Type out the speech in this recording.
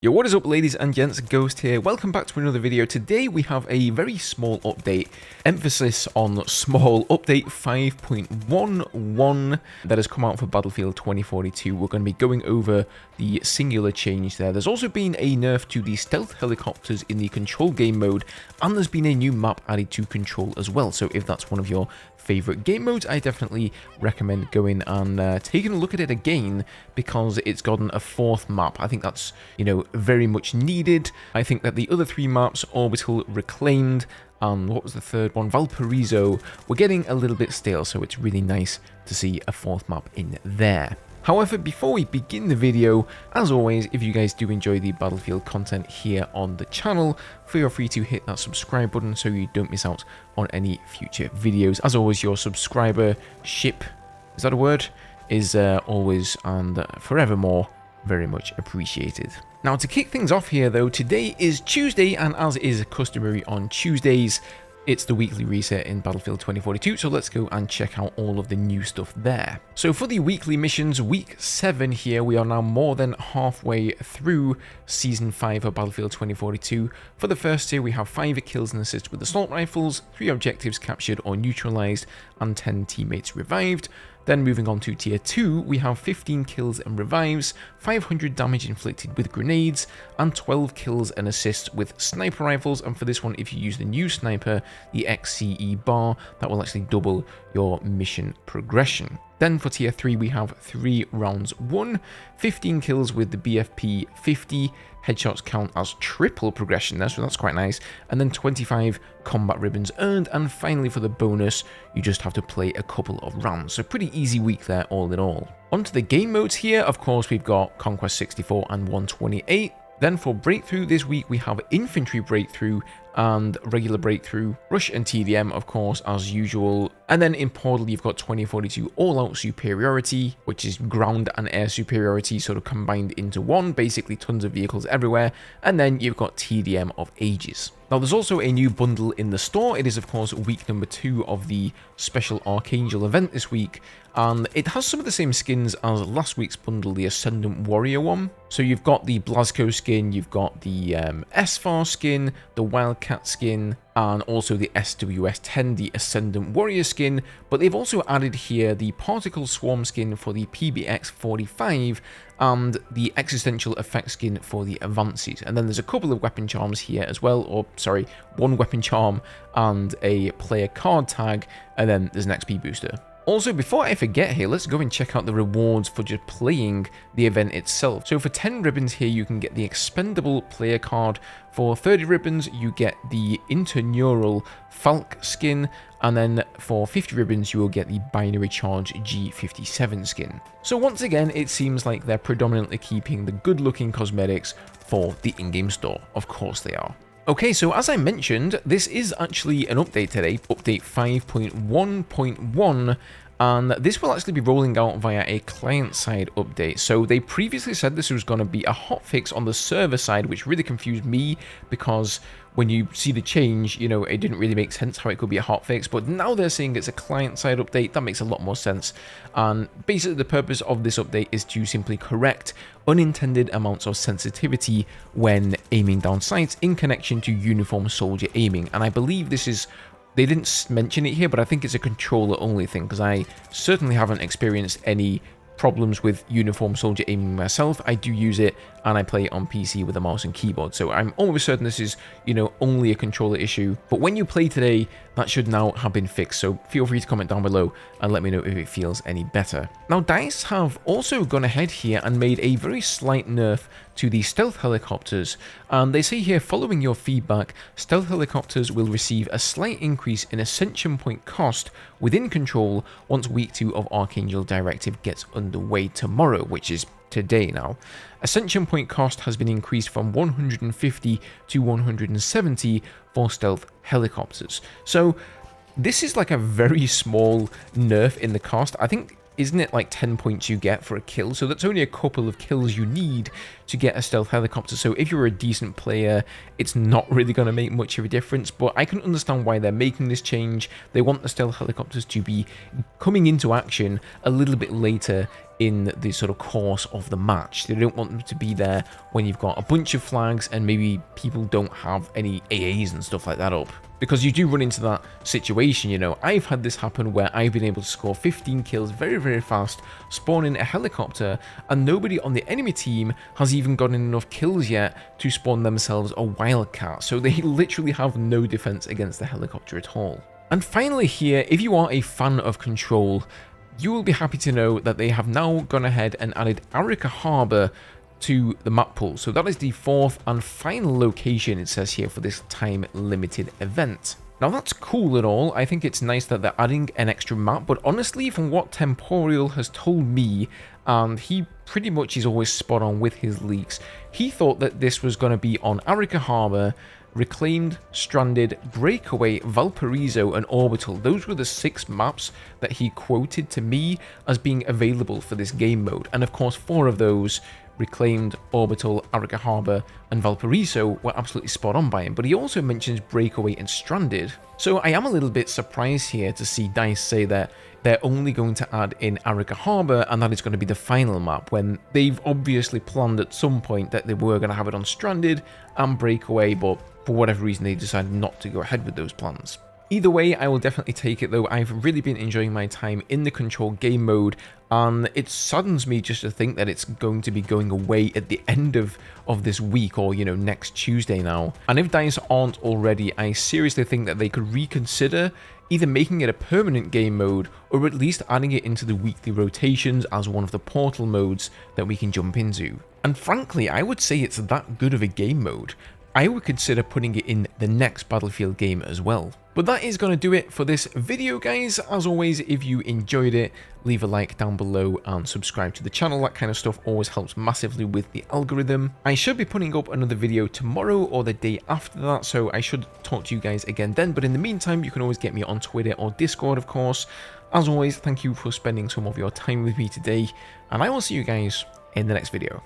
Yo, what is up, ladies and gents? Ghost here. Welcome back to another video. Today we have a very small update, emphasis on small, update 5.11 that has come out for Battlefield 2042. We're going to be going over the singular change there. There's also been a nerf to the stealth helicopters in the control game mode, and there's been a new map added to control as well. So if that's one of your favorite game modes, I definitely recommend going and taking a look at it again, because it's gotten a fourth map. I think that's, very much needed. I think that the other three maps, Orbital, Reclaimed, and what was the third one, Valparaiso, were getting a little bit stale, so it's really nice to see a fourth map in there. However, before we begin the video, as always, if you guys do enjoy the Battlefield content here on the channel, feel free to hit that subscribe button so you don't miss out on any future videos. As always, your subscribership, is that a word, is always and forevermore very much appreciated. Now, to kick things off here though, today is Tuesday, and as is customary on Tuesdays, it's the weekly reset in Battlefield 2042, so let's go and check out all of the new stuff there. So for the weekly missions, week 7 here, we are now more than halfway through Season 5 of Battlefield 2042. For the first tier, we have 5 kills and assists with assault rifles, 3 objectives captured or neutralized, and 10 teammates revived. Then moving on to tier 2, we have 15 kills and revives, 500 damage inflicted with grenades, and 12 kills and assists with sniper rifles. And for this one, if you use the new sniper, the XCE bar, that will actually double your mission progression. Then for tier 3, we have 3 rounds won, 15 kills with the BFP 50, headshots count as triple progression there, so that's quite nice, and then 25 combat ribbons earned, and finally for the bonus, you just have to play a couple of rounds. So pretty easy week there all in all. Onto the game modes here, of course we've got Conquest 64 and 128. Then for Breakthrough this week, we have Infantry Breakthrough and Regular Breakthrough, Rush and TDM, of course, as usual. And then in Portal, you've got 2042 All-Out Superiority, which is ground and air superiority sort of combined into one, basically tons of vehicles everywhere. And then you've got TDM of Ages. Now, there's also a new bundle in the store. It is, of course, week number 2 of the special Archangel event this week, and it has some of the same skins as last week's bundle, the Ascendant Warrior one. So you've got the Blasco skin, you've got the SFAR skin, the Wildcat skin, and also the SWS-10, the Ascendant Warrior skin, but they've also added here the Particle Swarm skin for the PBX-45 and the Existential Effect skin for the Avances. And then there's a couple of weapon charms here as well, or sorry, one weapon charm and a player card tag, and then there's an XP booster. Also, before I forget here, let's go and check out the rewards for just playing the event itself. So for 10 ribbons here, you can get the Expendable player card. For 30 ribbons, you get the Interneural Falk skin. And then for 50 ribbons, you will get the Binary Charge G57 skin. So once again, it seems like they're predominantly keeping the good-looking cosmetics for the in-game store. Of course they are. Okay, so as I mentioned, this is actually an update today, update 5.1.1, and this will actually be rolling out via a client-side update. So they previously said this was going to be a hotfix on the server side, which really confused me, because when you see the change, it didn't really make sense how it could be a hotfix, but now they're saying it's a client-side update. That makes a lot more sense, and basically the purpose of this update is to simply correct unintended amounts of sensitivity when aiming down sights in connection to uniform soldier aiming. And I believe this is, they didn't mention it here, but I think it's a controller only thing, because I certainly haven't experienced any problems with uniform soldier aiming myself. I do use it, and I play it on PC with a mouse and keyboard, so I'm almost certain this is, only a controller issue. But when you play today, that should now have been fixed, so feel free to comment down below and let me know if it feels any better. Now, DICE have also gone ahead here and made a very slight nerf to the stealth helicopters, and they say here, following your feedback, stealth helicopters will receive a slight increase in ascension point cost within control once week 2 of Archangel Directive gets underway tomorrow, which is today now. Ascension point cost has been increased from 150 to 170 for stealth helicopters. So this is like a very small nerf in the cost. I think, isn't it like 10 points you get for a kill? So that's only a couple of kills you need to get a stealth helicopter. So if you're a decent player, it's not really going to make much of a difference, but I can understand why they're making this change. They want the stealth helicopters to be coming into action a little bit later in the sort of course of the match. They don't want them to be there when you've got a bunch of flags and maybe people don't have any AAs and stuff like that up. Because you do run into that situation, you know. I've had this happen where I've been able to score 15 kills very, very fast, spawn in a helicopter, and nobody on the enemy team has even gotten enough kills yet to spawn themselves a wildcat. So they literally have no defense against the helicopter at all. And finally here, if you are a fan of Control, you will be happy to know that they have now gone ahead and added Arica Harbour to the map pool. So that is the 4th and final location, it says here, for this time limited event. Now that's cool and all. I think it's nice that they're adding an extra map, but honestly, from what Temporal has told me, and he pretty much is always spot on with his leaks, he thought that this was going to be on Arica Harbour, Reclaimed, Stranded, Breakaway, Valparaiso, and Orbital. Those were the 6 maps that he quoted to me as being available for this game mode. And of course, 4 of those, Reclaimed, Orbital, Arica Harbour, and Valparaiso, were absolutely spot on by him. But he also mentions Breakaway and Stranded. So I am a little bit surprised here to see DICE say that they're only going to add in Arica Harbour and that is going to be the final map, when they've obviously planned at some point that they were going to have it on Stranded and Breakaway, but for whatever reason they decided not to go ahead with those plans. Either way, I will definitely take it though. I've really been enjoying my time in the Control game mode, and it saddens me just to think that it's going to be going away at the end of this week, or, you know, next Tuesday now. And if DICE aren't already, I seriously think that they could reconsider either making it a permanent game mode, or at least adding it into the weekly rotations as one of the portal modes that we can jump into. And frankly, I would say it's that good of a game mode. I would consider putting it in the next Battlefield game as well. But that is going to do it for this video, guys. As always, if you enjoyed it, leave a like down below and subscribe to the channel. That kind of stuff always helps massively with the algorithm. I should be putting up another video tomorrow or the day after that, so I should talk to you guys again then. But in the meantime, you can always get me on Twitter or Discord, of course. As always, thank you for spending some of your time with me today, and I will see you guys in the next video.